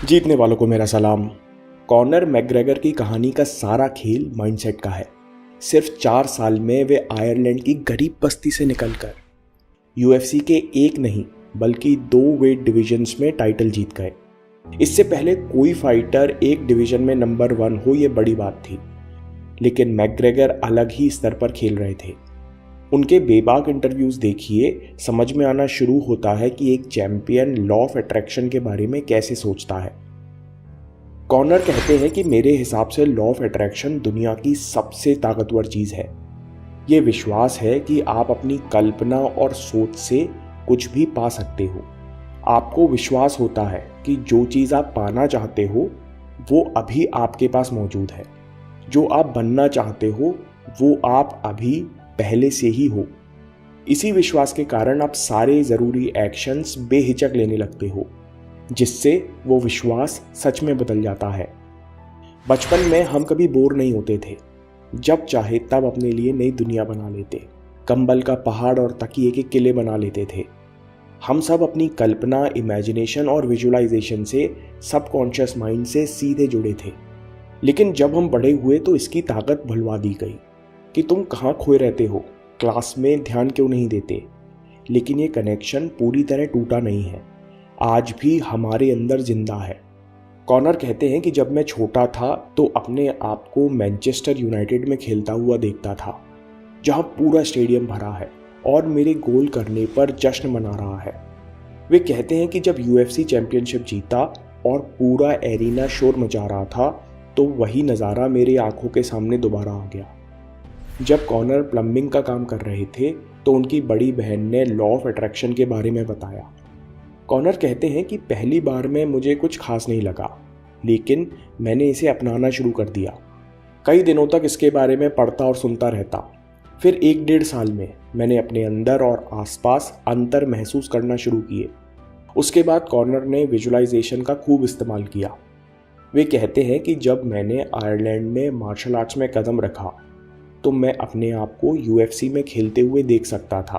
जीतने वालों को मेरा सलाम। कॉनर मैकग्रेगर की कहानी का सारा खेल माइंडसेट का है। सिर्फ 4 साल में वे आयरलैंड की गरीब बस्ती से निकलकर यूएफसी के एक नहीं बल्कि 2 वेट डिविजन्स में टाइटल जीत गए। इससे पहले कोई फाइटर एक डिवीजन में नंबर 1 हो ये बड़ी बात थी, लेकिन मैकग्रेगर अलग ही स्तर पर खेल रहे थे। उनके बेबाक इंटरव्यूज देखिए, समझ में आना शुरू होता है कि एक चैंपियन लॉ ऑफ अट्रैक्शन के बारे में कैसे सोचता है। कॉनर कहते हैं कि मेरे हिसाब से लॉ ऑफ अट्रैक्शन दुनिया की सबसे ताकतवर चीज है। ये विश्वास है कि आप अपनी कल्पना और सोच से कुछ भी पा सकते हो। आपको विश्वास होता है कि जो चीज आप पाना चाहते हो वो अभी आपके पास मौजूद है। जो आप बनना चाहते हो वो आप अभी पहले से ही हो। इसी विश्वास के कारण आप सारे जरूरी एक्शंस बेहिचक लेने लगते हो, जिससे वो विश्वास सच में बदल जाता है। बचपन में हम कभी बोर नहीं होते थे। जब चाहे तब अपने लिए नई दुनिया बना लेते, कंबल का पहाड़ और तकिए के किले बना लेते थे। हम सब अपनी कल्पना, इमेजिनेशन और विजुअलाइजेशन से सबकॉन्शियस माइंड से सीधे जुड़े थे। लेकिन जब हम बड़े हुए तो इसकी ताकत भुलवा दी गई कि तुम कहाँ खोए रहते हो, क्लास में ध्यान क्यों नहीं देते। लेकिन ये कनेक्शन पूरी तरह टूटा नहीं है, आज भी हमारे अंदर जिंदा है। कॉनर कहते हैं कि जब मैं छोटा था तो अपने आप को मैनचेस्टर यूनाइटेड में खेलता हुआ देखता था, जहां पूरा स्टेडियम भरा है और मेरे गोल करने पर जश्न मना रहा है। वे कहते हैं कि जब यूएफसी चैंपियनशिप जीता और पूरा एरिना शोर मचा रहा था तो वही नज़ारा मेरी आंखों के सामने दोबारा आ गया। जब कॉनर प्लम्बिंग का काम कर रहे थे तो उनकी बड़ी बहन ने लॉ ऑफ अट्रैक्शन के बारे में बताया। कॉनर कहते हैं कि पहली बार में मुझे कुछ खास नहीं लगा, लेकिन मैंने इसे अपनाना शुरू कर दिया। कई दिनों तक इसके बारे में पढ़ता और सुनता रहता। फिर 1-1.5 साल में मैंने अपने अंदर और आसपास अंतर महसूस करना शुरू किए। उसके बाद कॉनर ने विजुअलाइजेशन का खूब इस्तेमाल किया। वे कहते हैं कि जब मैंने आयरलैंड में मार्शल आर्ट्स में कदम रखा तो मैं अपने आप को यूएफसी में खेलते हुए देख सकता था।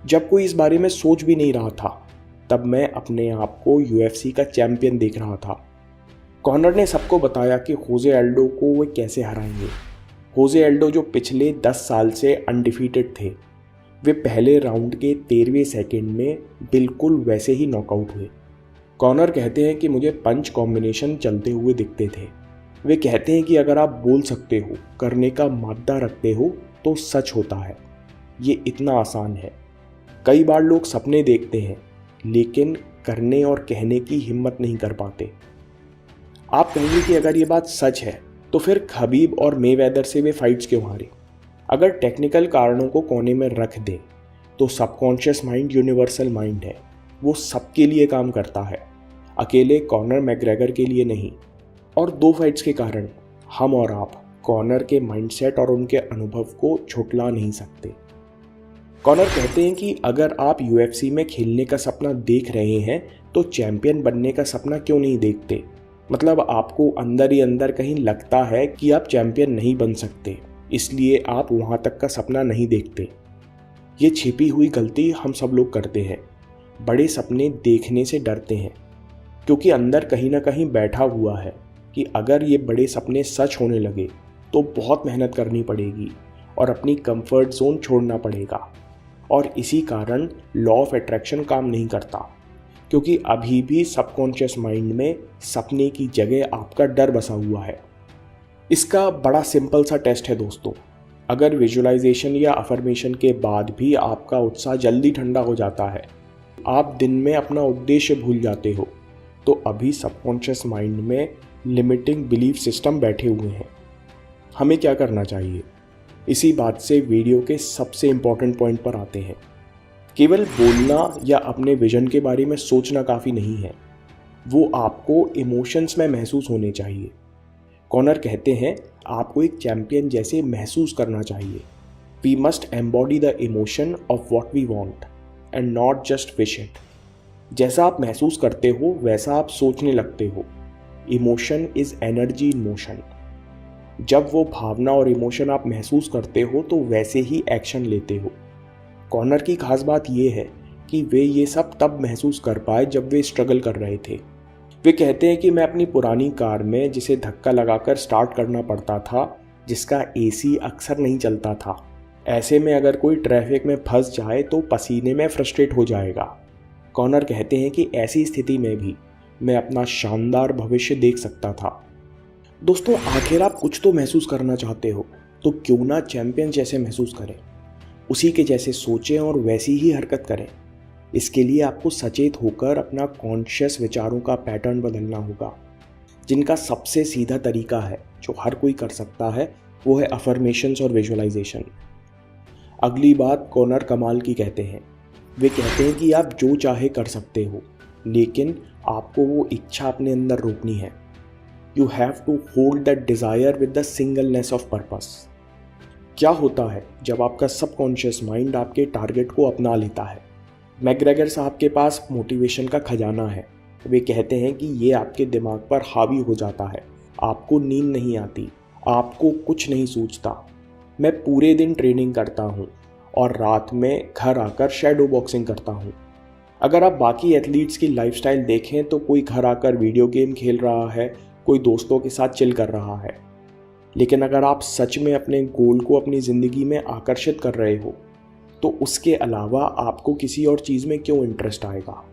जब कोई इस बारे में सोच भी नहीं रहा था तब मैं अपने आप को यूएफसी का चैंपियन देख रहा था। कॉनर ने सबको बताया कि होजे एल्डो को वे कैसे हराएंगे। होजे एल्डो जो पिछले 10 साल से अनडिफीटेड थे, वे पहले राउंड के 13वें सेकंड में बिल्कुल वैसे ही नॉकआउट हुए। कॉनर कहते हैं कि मुझे पंच कॉम्बिनेशन चलते हुए दिखते थे। वे कहते हैं कि अगर आप बोल सकते हो, करने का मादा रखते हो तो सच होता है। ये इतना आसान है। कई बार लोग सपने देखते हैं लेकिन करने और कहने की हिम्मत नहीं कर पाते। आप कहेंगे कि अगर ये बात सच है तो फिर खबीब और मेवेदर से वे फाइट्स क्यों हारे। अगर टेक्निकल कारणों को कोने में रख दें तो सबकॉन्शियस माइंड यूनिवर्सल माइंड है। वो सबके लिए काम करता है, अकेले कॉनर मैकग्रेगर के लिए नहीं। और 2 फाइट्स के कारण हम और आप कॉनर के माइंडसेट और उनके अनुभव को झुठला नहीं सकते। कॉनर कहते हैं कि अगर आप यूएफसी में खेलने का सपना देख रहे हैं तो चैंपियन बनने का सपना क्यों नहीं देखते। मतलब आपको अंदर ही अंदर कहीं लगता है कि आप चैंपियन नहीं बन सकते, इसलिए आप वहां तक का सपना नहीं देखते। ये छिपी हुई गलती हम सब लोग करते हैं। बड़े सपने देखने से डरते हैं क्योंकि अंदर कहीं ना कहीं बैठा हुआ है कि अगर ये बड़े सपने सच होने लगे तो बहुत मेहनत करनी पड़ेगी और अपनी कंफर्ट जोन छोड़ना पड़ेगा। और इसी कारण लॉ ऑफ अट्रैक्शन काम नहीं करता, क्योंकि अभी भी सबकॉन्शियस माइंड में सपने की जगह आपका डर बसा हुआ है। इसका बड़ा सिंपल सा टेस्ट है दोस्तों। अगर विजुअलाइजेशन या अफर्मेशन के बाद भी आपका उत्साह जल्दी ठंडा हो जाता है, आप दिन में अपना उद्देश्य भूल जाते हो, तो अभी सबकॉन्शियस माइंड में लिमिटिंग बिलीफ सिस्टम बैठे हुए हैं। हमें क्या करना चाहिए? इसी बात से वीडियो के सबसे इम्पॉर्टेंट पॉइंट पर आते हैं। केवल बोलना या अपने विजन के बारे में सोचना काफ़ी नहीं है, वो आपको इमोशंस में महसूस होने चाहिए। कॉनर कहते हैं आपको एक चैंपियन जैसे महसूस करना चाहिए। We must embody the emotion of what we want and not just wish it. जैसा आप महसूस करते हो वैसा आप सोचने लगते हो। Emotion is energy in motion. जब वो भावना और इमोशन आप महसूस करते हो तो वैसे ही एक्शन लेते हो। कॉनर की खास बात यह है कि वे ये सब तब महसूस कर पाए जब वे स्ट्रगल कर रहे थे। वे कहते हैं कि मैं अपनी पुरानी कार में जिसे धक्का लगाकर स्टार्ट करना पड़ता था, जिसका एसी अक्सर नहीं चलता था, ऐसे में अगर कोई ट्रैफिक में फंस जाए तो पसीने में फ्रस्ट्रेट हो जाएगा। कॉनर कहते हैं कि ऐसी स्थिति में भी मैं अपना शानदार भविष्य देख सकता था। दोस्तों, आखिर आप कुछ तो महसूस करना चाहते हो, तो क्यों ना चैंपियन जैसे महसूस करें, उसी के जैसे सोचें और वैसी ही हरकत करें। इसके लिए आपको सचेत होकर अपना कॉन्शियस विचारों का पैटर्न बदलना होगा, जिनका सबसे सीधा तरीका है जो हर कोई कर सकता है, वो है अफर्मेशंस और विजुअलाइजेशन। अगली बात कॉनर कमाल की कहते हैं। वे कहते हैं कि आप जो चाहे कर सकते हो, लेकिन आपको वो इच्छा अपने अंदर रोकनी है। You have to hold that desire with the singleness of purpose. क्या होता है जब आपका सबकॉन्शियस माइंड आपके टारगेट को अपना लेता है? मैकग्रेगर साहब के पास मोटिवेशन का खजाना है। वे कहते हैं कि ये आपके दिमाग पर हावी हो जाता है, आपको नींद नहीं आती, आपको कुछ नहीं सूझता। मैं पूरे दिन ट्रेनिंग करता हूँ और रात में घर आकर शैडो बॉक्सिंग करता हूँ। अगर आप बाकी एथलीट्स की लाइफस्टाइल देखें तो कोई घर आकर वीडियो गेम खेल रहा है, कोई दोस्तों के साथ चिल कर रहा है। लेकिन अगर आप सच में अपने गोल को अपनी ज़िंदगी में आकर्षित कर रहे हो, तो उसके अलावा आपको किसी और चीज़ में क्यों इंटरेस्ट आएगा?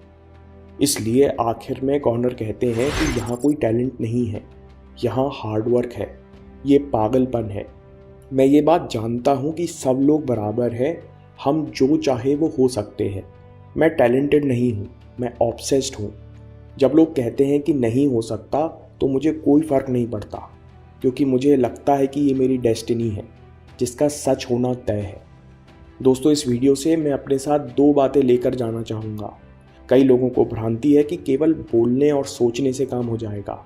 इसलिए आखिर में कॉनर कहते हैं कि यहाँ कोई टैलेंट नहीं है, यहाँ हार्डवर्क है, ये पागलपन है। मैं ये बात जानता हूँ कि सब लोग बराबर हैं, हम जो चाहे वो हो सकते हैं। मैं टैलेंटेड नहीं हूँ, मैं ऑब्सेस्ड हूँ। जब लोग कहते हैं कि नहीं हो सकता, तो मुझे कोई फ़र्क नहीं पड़ता, क्योंकि मुझे लगता है कि ये मेरी डेस्टिनी है, जिसका सच होना तय है। दोस्तों, इस वीडियो से मैं अपने साथ 2 बातें लेकर जाना चाहूँगा। कई लोगों को भ्रांति है कि केवल बोलने और सोचने से काम हो जाएगा।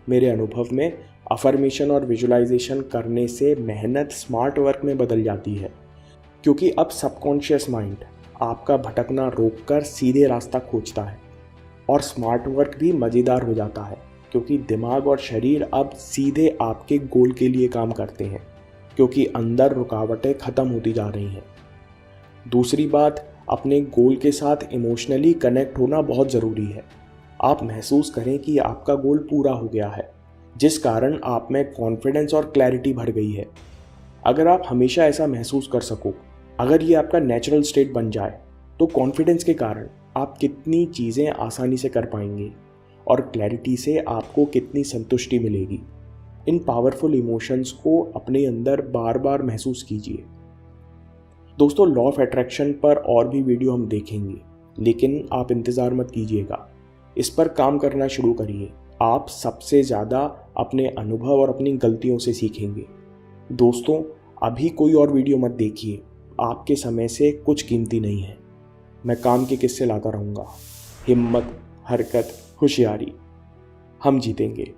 मेरे अनुभव में अफर्मेशन और विजुअलाइजेशन करने से मेहनत स्मार्ट वर्क में बदल जाती है, क्योंकि अब सबकॉन्शियस माइंड आपका भटकना रोककर सीधे रास्ता खोजता है, और स्मार्ट वर्क भी मज़ेदार हो जाता है, क्योंकि दिमाग और शरीर अब सीधे आपके गोल के लिए काम करते हैं, क्योंकि अंदर रुकावटें ख़त्म होती जा रही हैं। दूसरी बात, अपने गोल के साथ इमोशनली कनेक्ट होना बहुत ज़रूरी है। आप महसूस करें कि आपका गोल पूरा हो गया है, जिस कारण आप में कॉन्फिडेंस और क्लैरिटी बढ़ गई है। अगर आप हमेशा ऐसा महसूस कर सको, अगर ये आपका नेचुरल स्टेट बन जाए, तो कॉन्फिडेंस के कारण आप कितनी चीज़ें आसानी से कर पाएंगे और क्लैरिटी से आपको कितनी संतुष्टि मिलेगी। इन पावरफुल इमोशंस को अपने अंदर बार बार महसूस कीजिए। दोस्तों, लॉ ऑफ अट्रैक्शन पर और भी वीडियो हम देखेंगे, लेकिन आप इंतज़ार मत कीजिएगा, इस पर काम करना शुरू करिए। आप सबसे ज़्यादा अपने अनुभव और अपनी गलतियों से सीखेंगे। दोस्तों, अभी कोई और वीडियो मत देखिए, आपके समय से कुछ कीमती नहीं है। मैं काम के किस्से लाता रहूँगा। हिम्मत, हरकत, होशियारी, हम जीतेंगे।